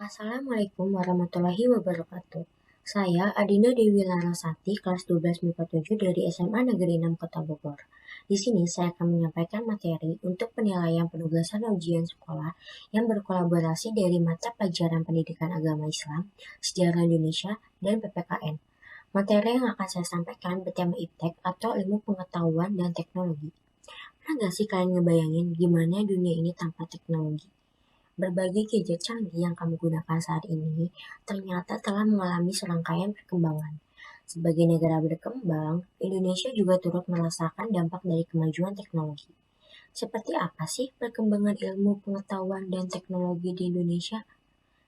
Assalamualaikum warahmatullahi wabarakatuh. Saya Adinda Dewi Larasati, kelas 12 MIPA 7 dari SMA Negeri 6 Kota Bogor. Di sini saya akan menyampaikan materi untuk penilaian penugasan ujian sekolah yang berkolaborasi dari mata pelajaran pendidikan agama Islam, sejarah Indonesia, dan PPKN. Materi yang akan saya sampaikan bertema iptek atau ilmu pengetahuan dan teknologi. Pernah nggak sih kalian ngebayangin gimana dunia ini tanpa teknologi? Berbagai gadget canggih yang kamu gunakan saat ini ternyata telah mengalami serangkaian perkembangan. Sebagai negara berkembang, Indonesia juga turut merasakan dampak dari kemajuan teknologi. Seperti apa sih perkembangan ilmu pengetahuan dan teknologi di Indonesia?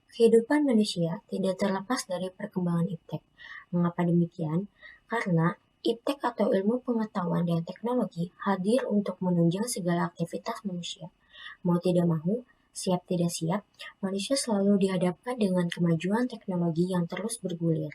Kehidupan manusia tidak terlepas dari perkembangan iptek. Mengapa demikian? Karena iptek atau ilmu pengetahuan dan teknologi hadir untuk menunjang segala aktivitas manusia. Mau tidak mau, siap tidak siap, manusia selalu dihadapkan dengan kemajuan teknologi yang terus bergulir.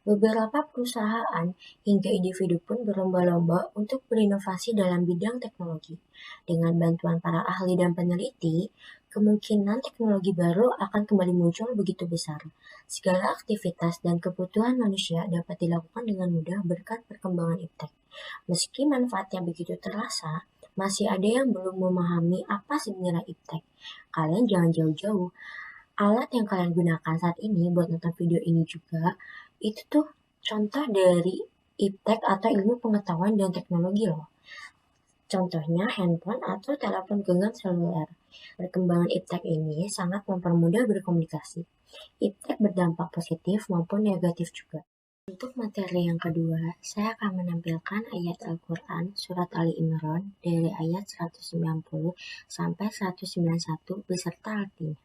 Beberapa perusahaan hingga individu pun berlomba-lomba untuk berinovasi dalam bidang teknologi. Dengan bantuan para ahli dan peneliti, kemungkinan teknologi baru akan kembali muncul begitu besar. Segala aktivitas dan kebutuhan manusia dapat dilakukan dengan mudah berkat perkembangan iptek. Meski manfaatnya begitu terasa, masih ada yang belum memahami apa sebenarnya iptek. Kalian jangan jauh-jauh. Alat yang kalian gunakan saat ini buat nonton video ini juga, itu tuh contoh dari iptek atau ilmu pengetahuan dan teknologi loh. Contohnya handphone atau telepon genggam seluler. Perkembangan iptek ini sangat mempermudah berkomunikasi. Iptek berdampak positif maupun negatif juga. Untuk materi yang kedua, saya akan menampilkan ayat Al-Quran Surat Ali Imran dari ayat 190 sampai 191 beserta artinya.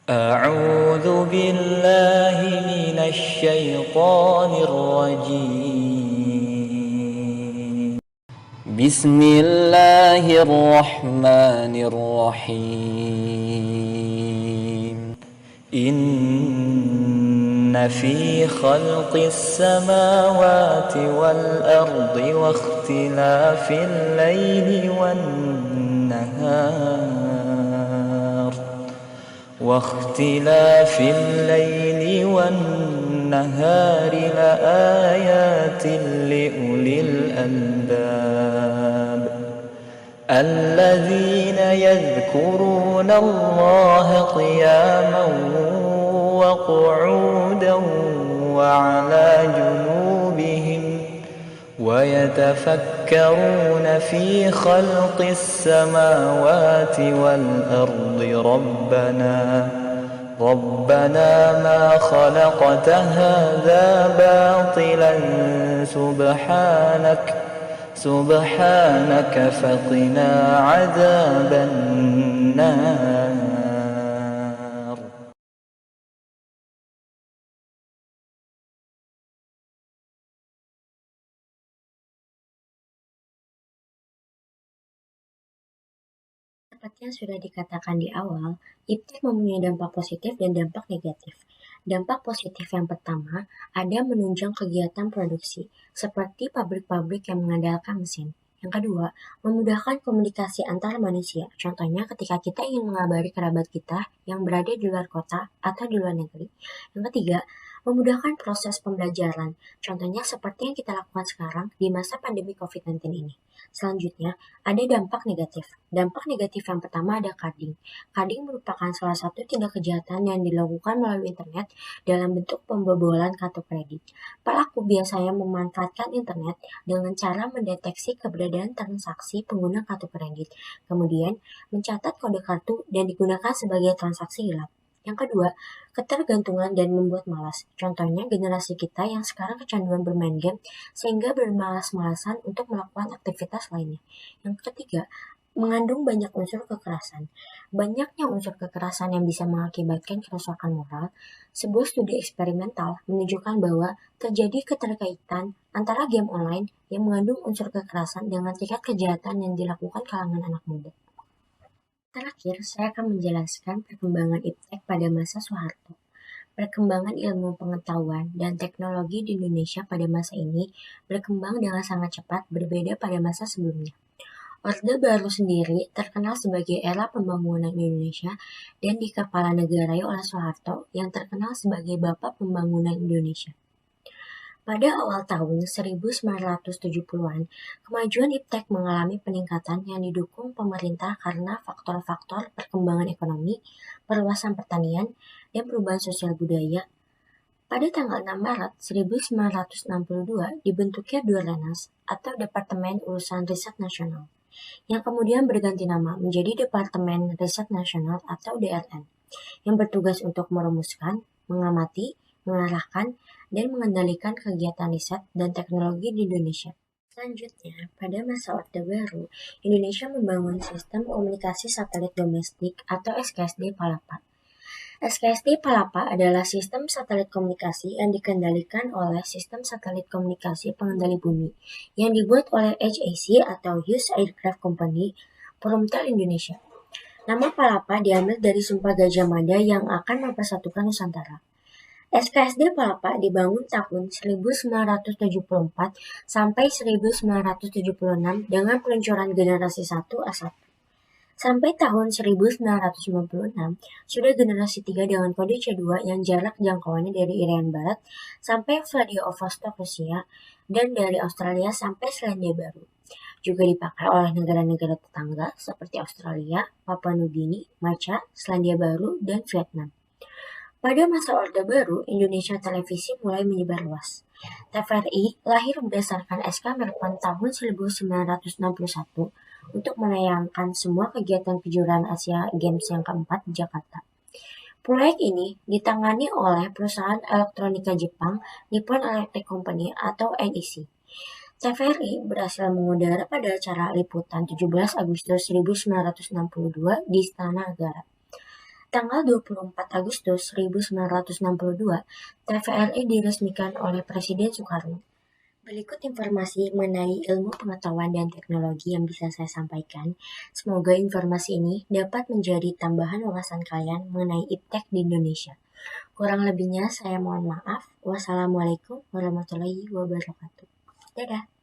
أعوذ بالله من الشيطان الرجيم بسم الله الرحمن الرحيم إن في خلق السماوات والأرض واختلاف الليل والنهار لآيات لأولي الألباب الذين يذكرون الله قياما وقعودا وعلى جنوبهم ويتفكرون في خلق السماوات والأرض ربنا ما خلقت هذا باطلا سبحانك فقنا عذاب النار. Seperti yang sudah dikatakan di awal, iptek mempunyai dampak positif dan dampak negatif. Dampak positif yang pertama, ada menunjang kegiatan produksi, seperti pabrik-pabrik yang mengandalkan mesin. Yang kedua, memudahkan komunikasi antar manusia. Contohnya ketika kita ingin mengabari kerabat kita yang berada di luar kota atau di luar negeri. Yang ketiga, memudahkan proses pembelajaran. Contohnya seperti yang kita lakukan sekarang di masa pandemi COVID-19 ini. Selanjutnya, ada dampak negatif. Dampak negatif yang pertama ada carding. Carding merupakan salah satu tindak kejahatan yang dilakukan melalui internet dalam bentuk pembobolan kartu kredit. Pelaku biasanya memanfaatkan internet dengan cara mendeteksi keberadaan transaksi pengguna kartu kredit, kemudian mencatat kode kartu dan digunakan sebagai transaksi gelap. Yang kedua, ketergantungan dan membuat malas. Contohnya generasi kita yang sekarang kecanduan bermain game sehingga bermalas-malasan untuk melakukan aktivitas lainnya. Yang ketiga, mengandung banyak unsur kekerasan. Banyaknya unsur kekerasan yang bisa mengakibatkan kerusakan moral. Sebuah studi eksperimental menunjukkan bahwa terjadi keterkaitan antara game online yang mengandung unsur kekerasan dengan tingkat kejahatan yang dilakukan kalangan anak muda. Terakhir, saya akan menjelaskan perkembangan iptek pada masa Soeharto. Perkembangan ilmu pengetahuan dan teknologi di Indonesia pada masa ini berkembang dengan sangat cepat berbeda pada masa sebelumnya. Orde Baru sendiri terkenal sebagai era pembangunan Indonesia dan dikepala-negarai oleh Soeharto yang terkenal sebagai Bapak Pembangunan Indonesia. Pada awal tahun 1970-an, kemajuan iptek mengalami peningkatan yang didukung pemerintah karena faktor-faktor perkembangan ekonomi, perluasan pertanian, dan perubahan sosial budaya. Pada tanggal 6 Maret 1962 dibentuknya Dorlenas atau Departemen Urusan Riset Nasional, yang kemudian berganti nama menjadi Departemen Riset Nasional atau DRN, yang bertugas untuk merumuskan, mengamati, mengarahkan, dan mengendalikan kegiatan riset dan teknologi di Indonesia. Selanjutnya, pada masa Orde Baru, Indonesia membangun sistem komunikasi satelit domestik atau SKSD Palapa. SKSD Palapa adalah sistem satelit komunikasi yang dikendalikan oleh Sistem Satelit Komunikasi Pengendali Bumi yang dibuat oleh HAC atau Hughes Aircraft Company, Perumtel Indonesia. Nama Palapa diambil dari Sumpah Gajah Mada yang akan mempersatukan Nusantara. SKSD Palapa dibangun tahun 1974 sampai 1976 dengan peluncuran generasi 1 A1. Sampai tahun 1996, sudah generasi 3 dengan kode C2 yang jarak jangkauannya dari Irian Barat sampai Vladivostok Rusia dan dari Australia sampai Selandia Baru. Juga dipakai oleh negara-negara tetangga seperti Australia, Papua Nugini, Maca, Selandia Baru, dan Vietnam. Pada masa Orde Baru, Indonesia Televisi mulai menyebar luas. TVRI lahir berdasarkan SK Menpan tahun 1961 untuk menayangkan semua kegiatan kejuaraan Asia Games yang keempat di Jakarta. Proyek ini ditangani oleh perusahaan elektronika Jepang Nippon Electric Company atau NEC. TVRI berhasil mengudara pada acara liputan 17 Agustus 1962 di Istana Negara. Tanggal 24 Agustus 1962, TVRI diresmikan oleh Presiden Soekarno. Berikut informasi mengenai ilmu pengetahuan dan teknologi yang bisa saya sampaikan. Semoga informasi ini dapat menjadi tambahan wawasan kalian mengenai iptek di Indonesia. Kurang lebihnya saya mohon maaf. Wassalamualaikum warahmatullahi wabarakatuh. Dadah.